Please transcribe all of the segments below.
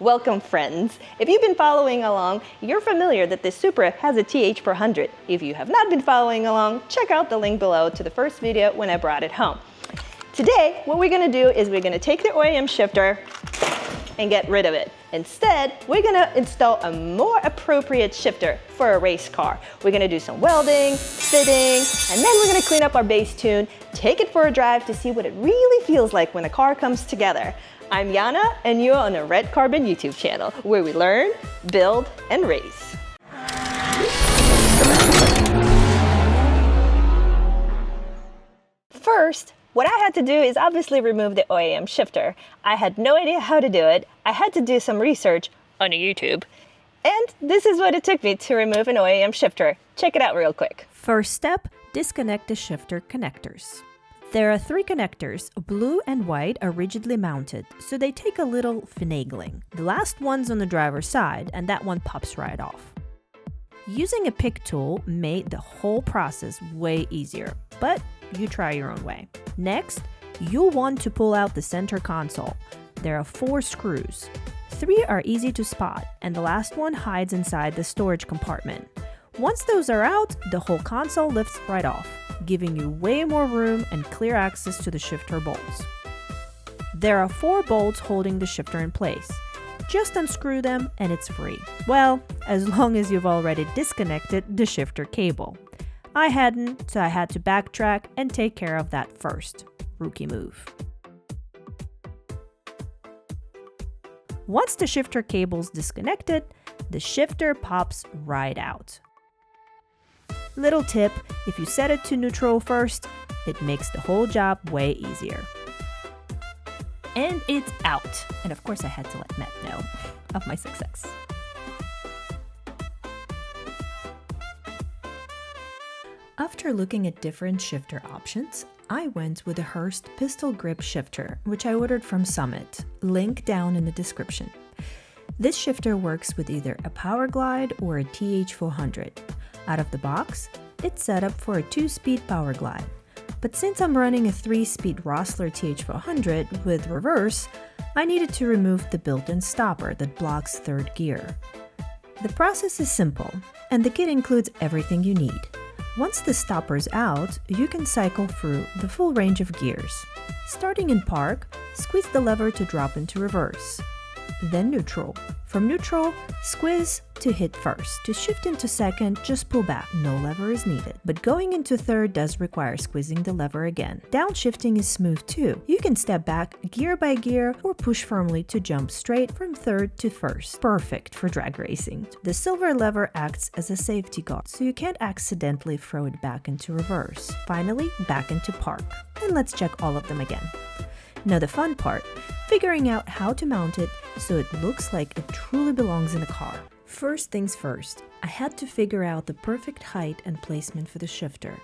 Welcome friends! If you've been following along, you're familiar that this Supra has a TH400. If you have not been following along, check out the link below to the first video when I brought it home. Today, what we're going to do is we're going to take the OEM shifter and get rid of it. Instead, we're going to install a more appropriate shifter for a race car. We're going to do some welding, fitting, and then we're going to clean up our base tune, take it for a drive to see what it really feels like when a car comes together. I'm Yana, and you're on the Red Carbon YouTube channel, where we learn, build, and race. First, what I had to do is obviously remove the OEM shifter. I had no idea how to do it. I had to do some research on YouTube. And this is what it took me to remove an OEM shifter. Check it out real quick. First step, disconnect the shifter connectors. There are 3 connectors. Blue and white are rigidly mounted, so they take a little finagling. The last one's on the driver's side, and that one pops right off. Using a pick tool made the whole process way easier, but you try your own way. Next, you'll want to pull out the center console. There are 4 screws. 3 are easy to spot, and the last one hides inside the storage compartment. Once those are out, the whole console lifts right off, giving you way more room and clear access to the shifter bolts. There are 4 bolts holding the shifter in place. Just unscrew them and it's free. Well, as long as you've already disconnected the shifter cable. I hadn't, so I had to backtrack and take care of that first. Rookie move. Once the shifter cable's disconnected, the shifter pops right out. Little tip, if you set it to neutral first, it makes the whole job way easier. And it's out. And of course I had to let Matt know of my success. After looking at different shifter options, I went with the Hurst pistol grip shifter, which I ordered from Summit, link down in the description. This shifter works with either a Power Glide or a TH400. Out of the box, it's set up for a 2-speed Power Glide. But since I'm running a 3-speed Rossler TH400 with reverse, I needed to remove the built-in stopper that blocks 3rd gear. The process is simple, and the kit includes everything you need. Once the stopper's out, you can cycle through the full range of gears. Starting in park, squeeze the lever to drop into reverse. Then neutral. From neutral, squeeze to hit first. To shift into second, just pull back. No lever is needed. But going into third does require squeezing the lever again. Downshifting is smooth too. You can step back gear by gear or push firmly to jump straight from third to first. Perfect for drag racing. The silver lever acts as a safety guard, so you can't accidentally throw it back into reverse. Finally, back into park. And let's check all of them again. Now the fun part, figuring out how to mount it so it looks like it truly belongs in a car. First things first, I had to figure out the perfect height and placement for the shifter.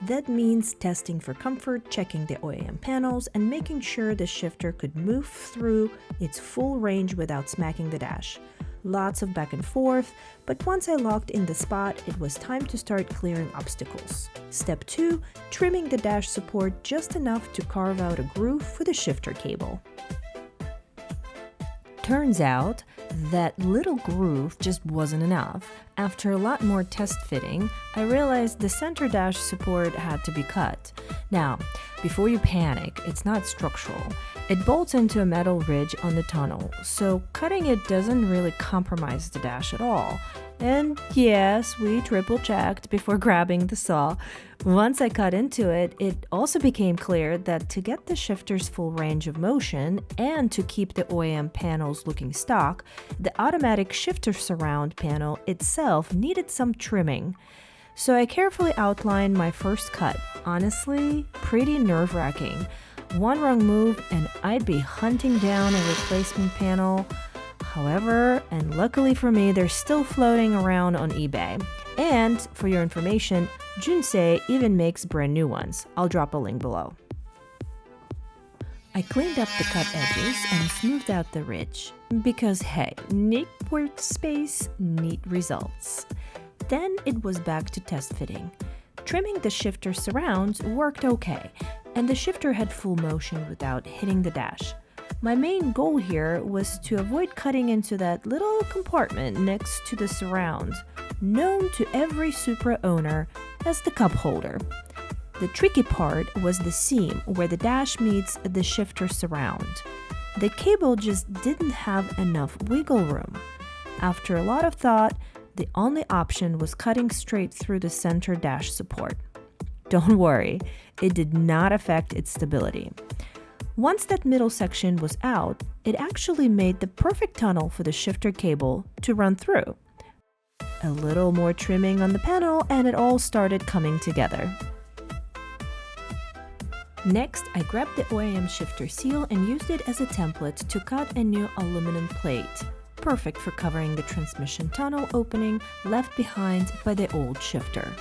That means testing for comfort, checking the OEM panels, and making sure the shifter could move through its full range without smacking the dash. Lots of back and forth, but once I locked in the spot, it was time to start clearing obstacles. Step 2, trimming the dash support just enough to carve out a groove for the shifter cable. Turns out, that little groove just wasn't enough. After a lot more test fitting, I realized the center dash support had to be cut. Now, before you panic, it's not structural. It bolts into a metal ridge on the tunnel, so cutting it doesn't really compromise the dash at all. And yes, we triple checked before grabbing the saw. Once I cut into it, it also became clear that to get the shifter's full range of motion and to keep the OEM panels looking stock, the automatic shifter surround panel itself needed some trimming. So I carefully outlined my first cut. Honestly, pretty nerve-wracking. One wrong move and I'd be hunting down a replacement panel. However, and luckily for me, they're still floating around on eBay. And for your information, Junsei even makes brand new ones. I'll drop a link below. I cleaned up the cut edges and smoothed out the ridge. Because hey, neat workspace, neat results. Then it was back to test fitting. Trimming the shifter surrounds worked okay, and the shifter had full motion without hitting the dash. My main goal here was to avoid cutting into that little compartment next to the surround, known to every Supra owner as the cup holder. The tricky part was the seam where the dash meets the shifter surround. The cable just didn't have enough wiggle room. After a lot of thought, the only option was cutting straight through the center dash support. Don't worry, it did not affect its stability. Once that middle section was out, it actually made the perfect tunnel for the shifter cable to run through. A little more trimming on the panel and it all started coming together. Next, I grabbed the OEM shifter seal and used it as a template to cut a new aluminum plate, perfect for covering the transmission tunnel opening left behind by the old shifter.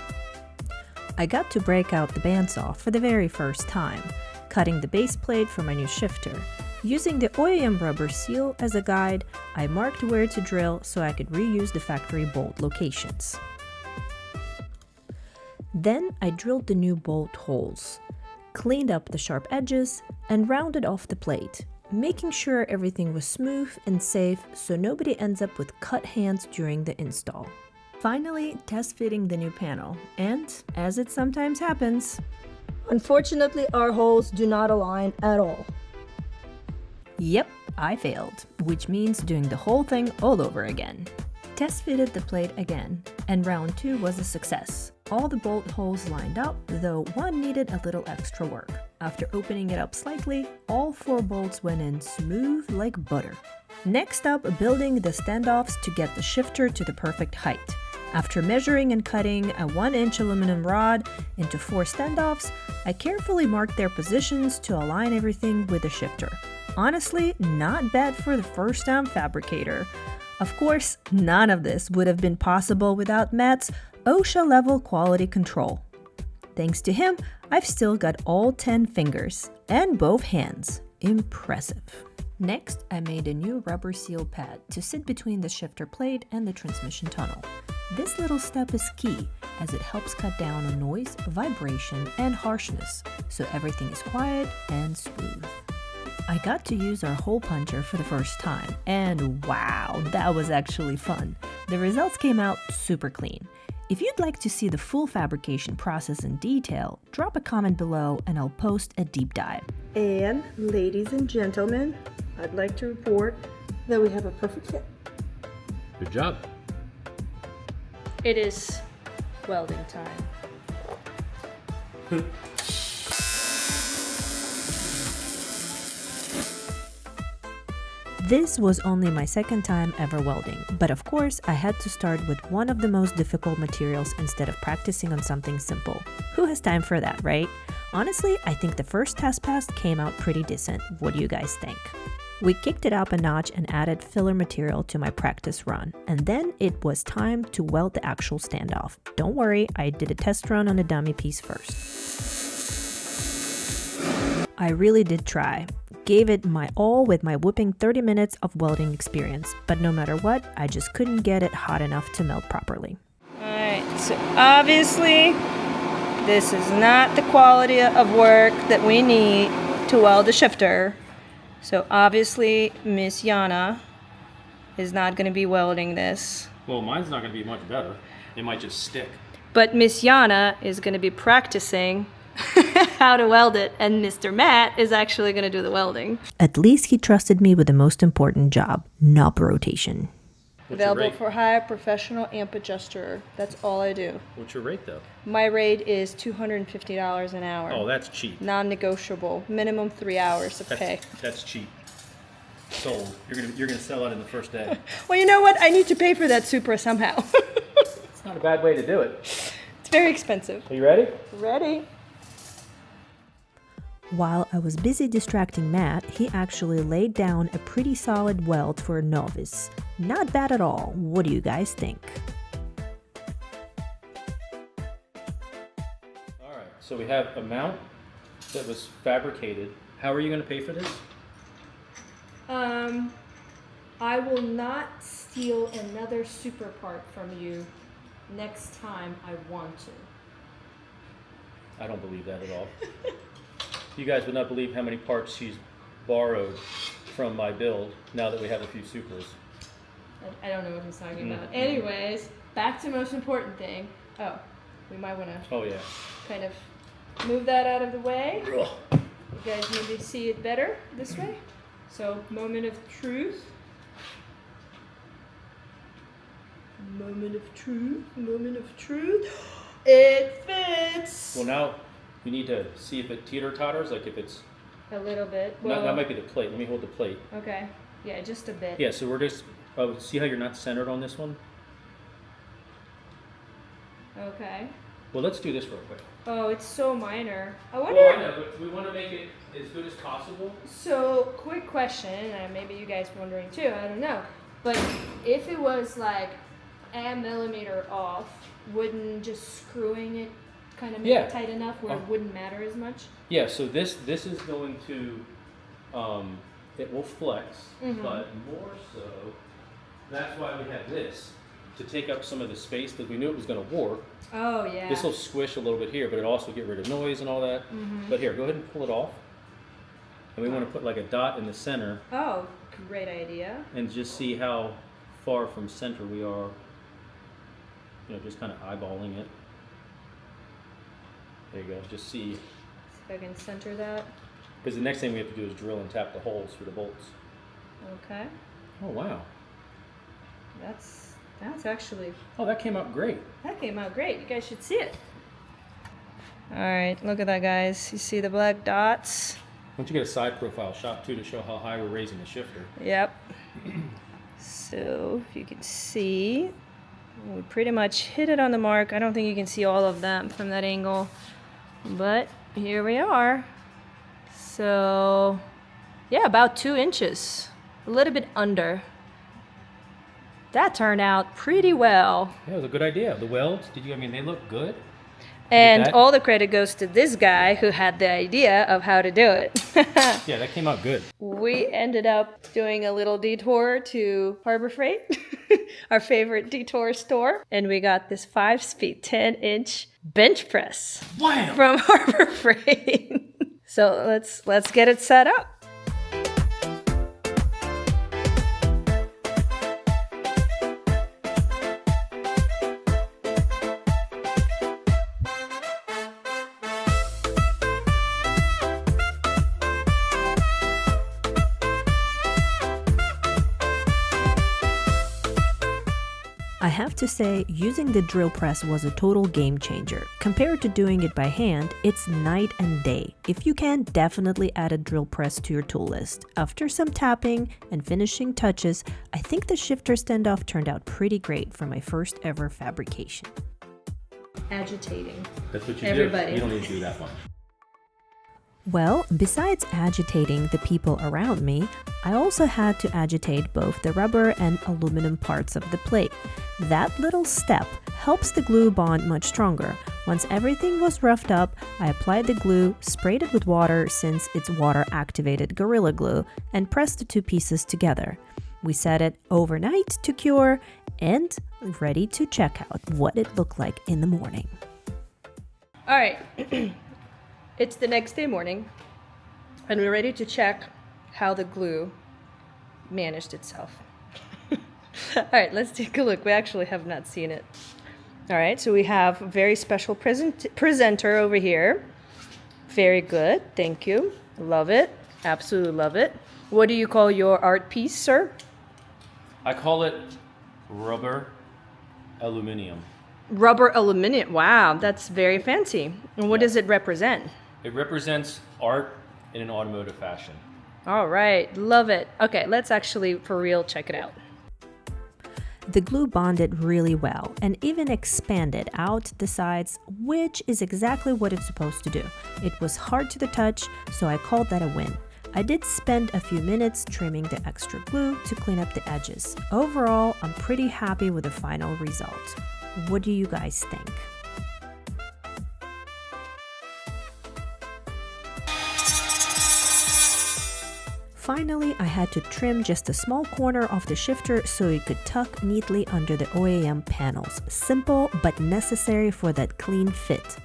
I got to break out the bandsaw for the very first time, cutting the base plate for my new shifter. Using the OEM rubber seal as a guide, I marked where to drill so I could reuse the factory bolt locations. Then I drilled the new bolt holes, cleaned up the sharp edges, and rounded off the plate, making sure everything was smooth and safe so nobody ends up with cut hands during the install. Finally, test fitting the new panel, and, as it sometimes happens, Unfortunately, our holes do not align at all. Yep, I failed, which means doing the whole thing all over again. Test fitted the plate again, and round 2 was a success. All the bolt holes lined up, though one needed a little extra work. After opening it up slightly, all 4 bolts went in smooth like butter. Next up, building the standoffs to get the shifter to the perfect height. After measuring and cutting a 1-inch aluminum rod into 4 standoffs, I carefully marked their positions to align everything with the shifter. Honestly, not bad for the first-time fabricator. Of course, none of this would have been possible without Matt's OSHA-level quality control. Thanks to him, I've still got all 10 fingers and both hands. Impressive. Next, I made a new rubber seal pad to sit between the shifter plate and the transmission tunnel. This little step is key as it helps cut down on noise, vibration, and harshness, so everything is quiet and smooth. I got to use our hole puncher for the first time, and wow, that was actually fun. The results came out super clean. If you'd like to see the full fabrication process in detail, drop a comment below and I'll post a deep dive. And ladies and gentlemen, I'd like to report that we have a perfect fit. Good job. It is welding time. This was only my second time ever welding, but of course I had to start with one of the most difficult materials instead of practicing on something simple. Who has time for that, right? Honestly, I think the first test pass came out pretty decent. What do you guys think? We kicked it up a notch and added filler material to my practice run, and then it was time to weld the actual standoff. Don't worry, I did a test run on a dummy piece first. I really did try. Gave it my all with my whooping 30 minutes of welding experience, but no matter what, I just couldn't get it hot enough to melt properly. Alright, so obviously this is not the quality of work that we need to weld a shifter. So obviously Miss Yana is not going to be welding this. Well, mine's not going to be much better. It might just stick. But Miss Yana is going to be practicing how to weld it, and Mr. Matt is actually going to do the welding. At least he trusted me with the most important job, knob rotation. What's your Available rate? for hire, professional amp adjuster. That's all I do. What's your rate, though? My rate is $250 an hour. Oh, that's cheap. Non-negotiable. Minimum 3 hours of pay. That's cheap. Sold. You're gonna sell it in the first day. Well, you know what? I need to pay for that Supra somehow. It's not a bad way to do it. It's very expensive. Are you ready? Ready? While I was busy distracting Matt, he actually laid down a pretty solid weld for a novice. Not bad at all. What do you guys think? All right. So we have a mount that was fabricated. How are you going to pay for this? I will not steal another Supra part from you next time I want to. I don't believe that at all. You guys would not believe how many parts she's borrowed from my build now that we have a few Supras. I don't know what he's talking about. Anyways, back to the most important thing. Oh, we might want to Oh yeah. kind of move that out of the way. You guys maybe see it better this way. So, moment of truth. Moment of truth. Moment of truth. It fits. Well, now you need to see if it teeter-totters, like if it's... A little bit. Well, that might be the plate. Let me hold the plate. okay. Yeah, just a bit. Yeah, so we're just... Oh, see how you're not centered on this one? Okay. Well, let's do this real quick. Oh, it's so minor. I wonder... Well, I know, but we want to make it as good as possible. So, quick question, and maybe you guys wondering too, I don't know. But if it was like a millimeter off, wouldn't just screwing it kind of make it tight enough where it wouldn't matter as much? Yeah, so this is going to, it will flex, but more so, that's why we have this, to take up some of the space that we knew it was going to warp. Oh, yeah. This will squish a little bit here, but it'll also get rid of noise and all that. But here, go ahead and pull it off. And we want to put like a dot in the center. Oh, great idea. And just see how far from center we are. You know, just kind of eyeballing it. There you go, just see. See if I can center that. Because the next thing we have to do is drill and tap the holes for the bolts. Okay. Oh, wow. That's actually... Oh, that came out great. That came out great. You guys should see it. All right, look at that, guys. You see the black dots? Why don't you get a side profile shot, too, to show how high we're raising the shifter. Yep. So, if you can see, we pretty much hit it on the mark. I don't think you can see all of them from that angle. But here we are. So, yeah, about 2 inches. A little bit under. That turned out pretty well. Yeah, it was a good idea. The welds, I mean, they look good. And all the credit goes to this guy who had the idea of how to do it. Yeah, that came out good. We ended up doing a little detour to Harbor Freight, our favorite detour store. And we got this 5 feet 10-inch bench press from Harbor Freight. So let's get it set up. I have to say, using the drill press was a total game changer. Compared to doing it by hand, it's night and day. If you can, definitely add a drill press to your tool list. After some tapping and finishing touches, I think the shifter standoff turned out pretty great for my first ever fabrication. Agitating. That's what you Everybody. do. You don't need to do that much. Well, besides agitating the people around me, I also had to agitate both the rubber and aluminum parts of the plate. That little step helps the glue bond much stronger. Once everything was roughed up, I applied the glue, sprayed it with water since it's water-activated Gorilla Glue, and pressed the 2 pieces together. We set it overnight to cure and ready to check out what it looked like in the morning. All right. It's the next day morning, and we're ready to check how the glue managed itself. All right, let's take a look. We actually have not seen it. All right, so we have a very special presenter over here. Very good, thank you. Love it, absolutely love it. What do you call your art piece, sir? I call it rubber aluminum. Rubber aluminum, wow, that's very fancy. And what does it represent? It represents art in an automotive fashion. All right, love it. Okay, let's actually, for real, check it out. The glue bonded really well and even expanded out the sides, which is exactly what it's supposed to do. It was hard to the touch, so I called that a win. I did spend a few minutes trimming the extra glue to clean up the edges. Overall, I'm pretty happy with the final result. What do you guys think? Finally, I had to trim just a small corner of the shifter so it could tuck neatly under the OEM panels. Simple, but necessary for that clean fit.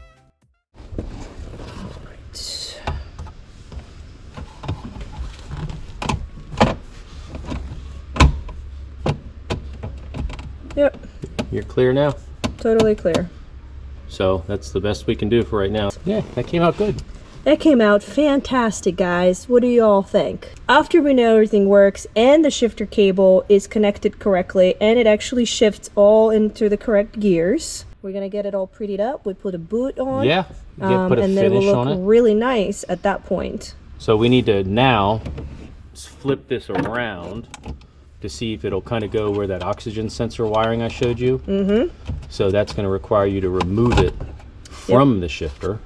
clear now. Totally clear. So that's the best we can do for right now. Yeah, that came out good. That came out fantastic, guys. What do you all think? After we know everything works and the shifter cable is connected correctly and it actually shifts all into the correct gears, we're gonna get it all prettied up. We put a boot on. Yeah, put a and then it will finish look on it. really nice at that point. So we need to now flip this around to see if it'll kind of go where that oxygen sensor wiring I showed you. Mm-hmm. So that's going to require you to remove it from the shifter.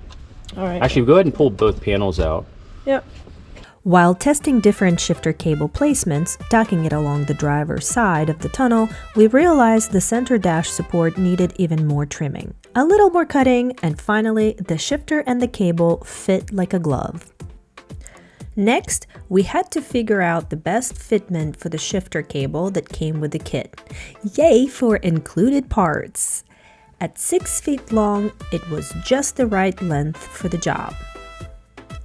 All right. Actually, go ahead and pull both panels out. Yep. While testing different shifter cable placements, tacking it along the driver's side of the tunnel, we realized the center dash support needed even more trimming, a little more cutting, and finally, the shifter and the cable fit like a glove. Next, we had to figure out the best fitment for the shifter cable that came with the kit. Yay for included parts! At 6 feet long, it was just the right length for the job.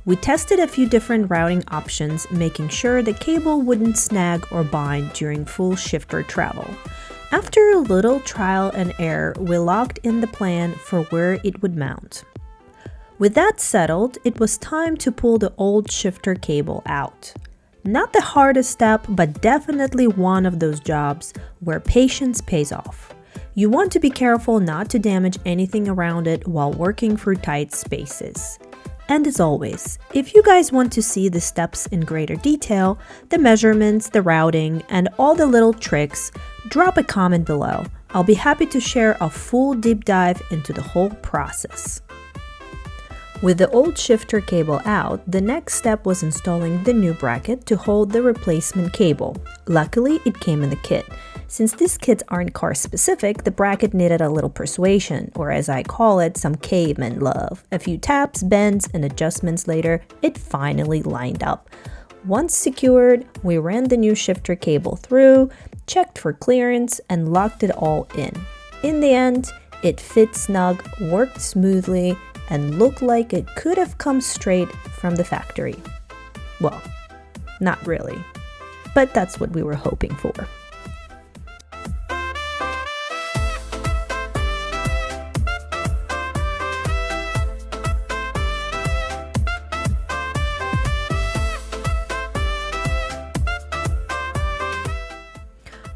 We tested a few different routing options, making sure the cable wouldn't snag or bind during full shifter travel. After a little trial and error, we locked in the plan for where it would mount. With that settled, it was time to pull the old shifter cable out. Not the hardest step, but definitely one of those jobs where patience pays off. You want to be careful not to damage anything around it while working through tight spaces. And as always, if you guys want to see the steps in greater detail, the measurements, the routing, and all the little tricks, drop a comment below. I'll be happy to share a full deep dive into the whole process. With the old shifter cable out, the next step was installing the new bracket to hold the replacement cable. Luckily, it came in the kit. Since these kits aren't car specific, the bracket needed a little persuasion, or as I call it, some caveman love. A few taps, bends, and adjustments later, it finally lined up. Once secured, we ran the new shifter cable through, checked for clearance, and locked it all in. In the end, it fit snug, worked smoothly, and looked like it could have come straight from the factory. Well, not really, but that's what we were hoping for.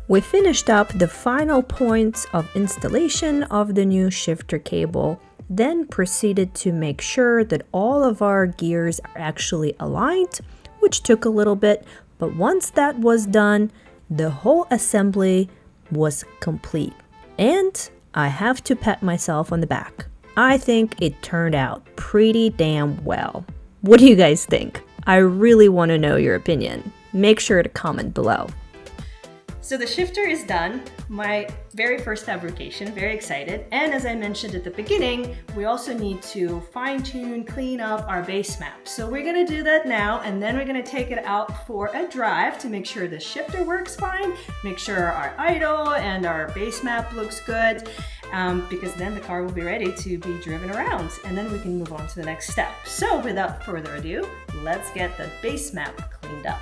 We finished up the final points of installation of the new shifter cable, then proceeded to make sure that all of our gears are actually aligned, which took a little bit, but once that was done, the whole assembly was complete. And I have to pat myself on the back. I think it turned out pretty damn well. What do you guys think? I really want to know your opinion. Make sure to comment below. So the shifter is done, my very first fabrication, very excited. And as I mentioned at the beginning, we also need to fine tune, clean up our base map. So we're gonna do that now, and then we're gonna take it out for a drive to make sure the shifter works fine, make sure our idle and our base map looks good, because then the car will be ready to be driven around, and then we can move on to the next step. So without further ado, let's get the base map cleaned up.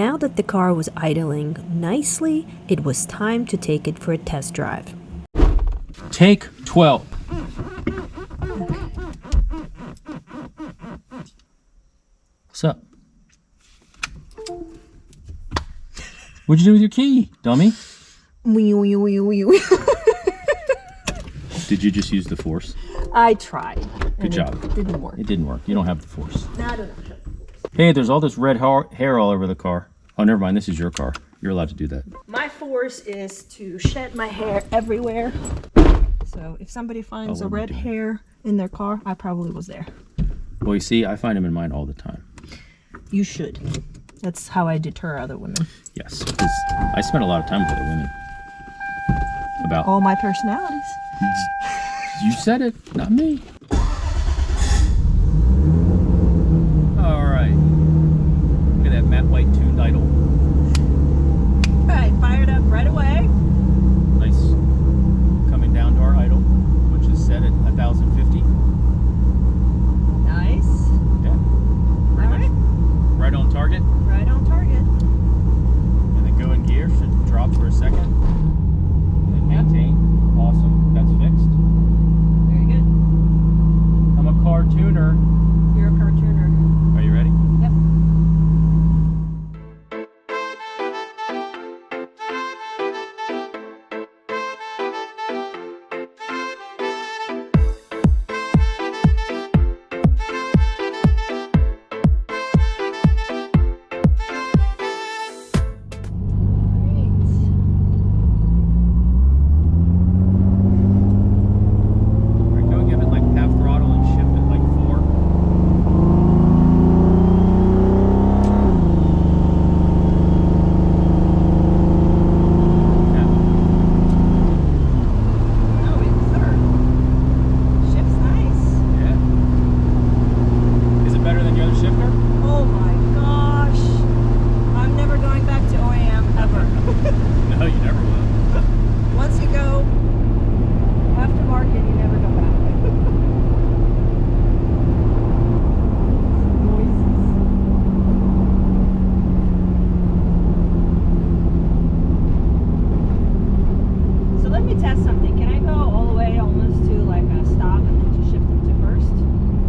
Now that the car was idling nicely, it was time to take it for a test drive. Take 12. What's up? What'd you do with your key, dummy? Did you just use the force? I tried. Good job. It didn't work. It didn't work. You don't have the force. No, I don't know. Hey, there's all this red hair all over the car. Oh, never mind. This is your car. You're allowed to do that. My force is to shed my hair everywhere. So if somebody finds a red hair in their car, I probably was there. Well, you see, I find them in mine all the time. You should. That's how I deter other women. Yes, because I spend a lot of time with other women. About All my personalities. You said it, not me. All right. Look at that matte white tuned idle. All right, fired up right away. Nice. Coming down to our idle, which is set at 1,050. Nice. Yeah. Pretty All much right on target. Right on target. And then go in gear, should drop for a second. And maintain. Awesome. That's fixed. Very good. I'm a car tuner. You're a car tuner. Are you ready? Yep. All right, go give it like half throttle and shift it like 4. Yeah. Oh, it's third. Shift's nice. Yeah. Is it better than your other shifter? Oh my gosh. I'm never going back to OEM ever. No, you never will. Once you go aftermarket, you never go back. So let me test something. Can I go all the way almost to like a stop and then just shift into first?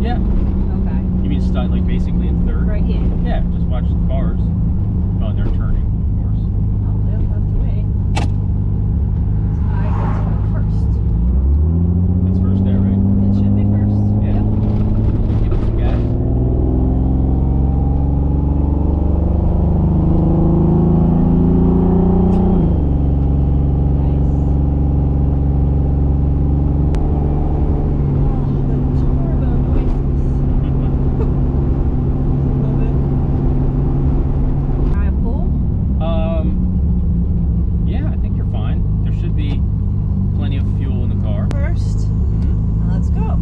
Yeah. Okay. You mean start like basically in third? Right here. Yeah, just watch the cars. Oh, they're turning, of course. Oh, they'll have to wait. So I get to go first. That's first there, right? It should be first. Yeah. Give it some gas. Yeah, I think you're fine. There should be plenty of fuel in the car. First, now let's go.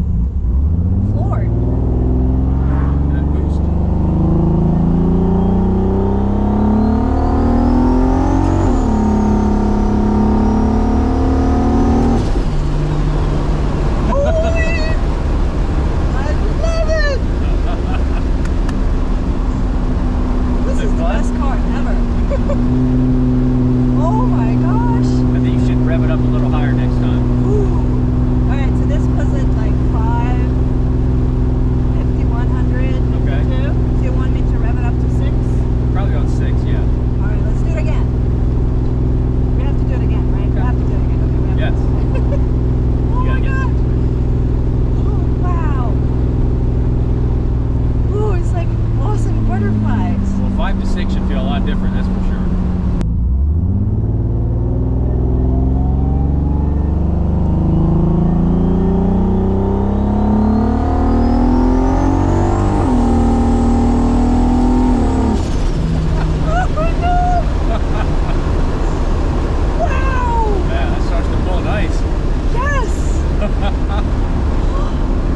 Floored. And then boost. I love it! This is the best car ever. Oh my gosh. I think you should rev it up a little higher next time. Ooh. Alright, so this was at like 550, 100, Okay. 52. Do you want me to rev it up to 6? Probably on 6, yeah. Alright, let's do it again. We have to do it again, right? We have to do it again. Okay, we have Yes. to. Oh You my gotta get god. Oh wow. Ooh, it's like awesome butterflies. Well, 5 to 6 should feel a lot different, that's for sure. Wow! Yeah, that starts to pull nice. Yes!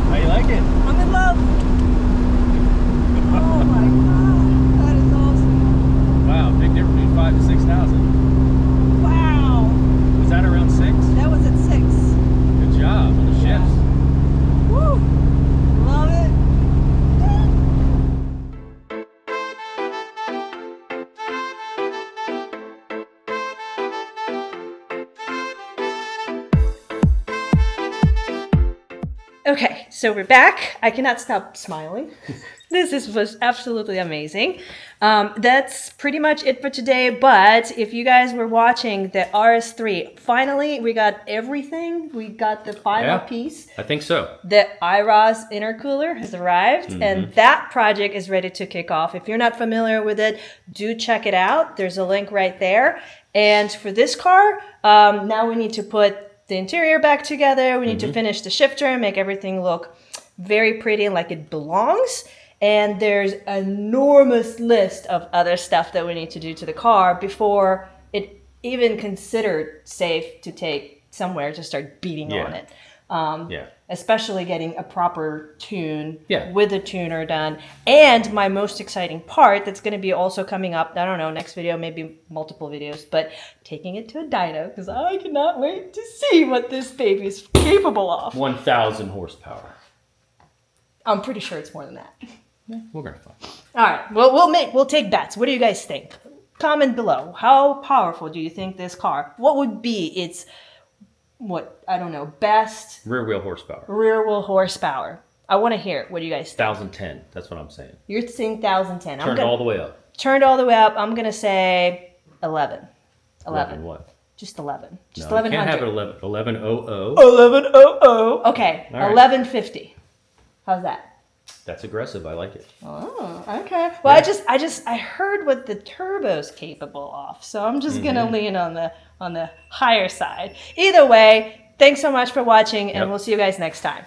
How you like it? I'm in love. Oh my god, that is awesome. Wow, big difference between 5 to 6,000. Wow. Was that around 6? That was at 6. Good job on the shifts. Woo! Love it. Okay, so we're back. I cannot stop smiling. Was absolutely amazing. That's pretty much it for today. But if you guys were watching the RS3, finally we got everything. We got the final piece. I think so. The IROS intercooler has arrived, and that project is ready to kick off. If you're not familiar with it, do check it out. There's a link right there. And for this car, now we need to put the interior back together. We need to finish the shifter and make everything look very pretty and like it belongs. And there's an enormous list of other stuff that we need to do to the car before it even considered safe to take somewhere to start beating on it. Especially getting a proper tune with a tuner done. And my most exciting part that's going to be also coming up, I don't know, next video, maybe multiple videos, but taking it to a dyno because I cannot wait to see what this baby is capable of. 1,000 horsepower. I'm pretty sure it's more than that. Yeah, we're going to find. All right, well, we'll take bets. What do you guys think? Comment below. How powerful do you think this car? What would be its best Rear wheel horsepower. Rear wheel horsepower. I want to hear it. What do you guys think? 1,010. That's what I'm saying. You're saying 1,010. Turned all the way up. Turned all the way up. I'm going to say 11. 11 what? Just 11. Just No, 1100. you can't have it 11. 1100. 1100. Okay. All right. 1150. How's that? That's aggressive. I like it. Oh, okay. Well, I heard what the turbo's capable of, so I'm just gonna lean on the higher side. Either way, thanks so much for watching, and we'll see you guys next time.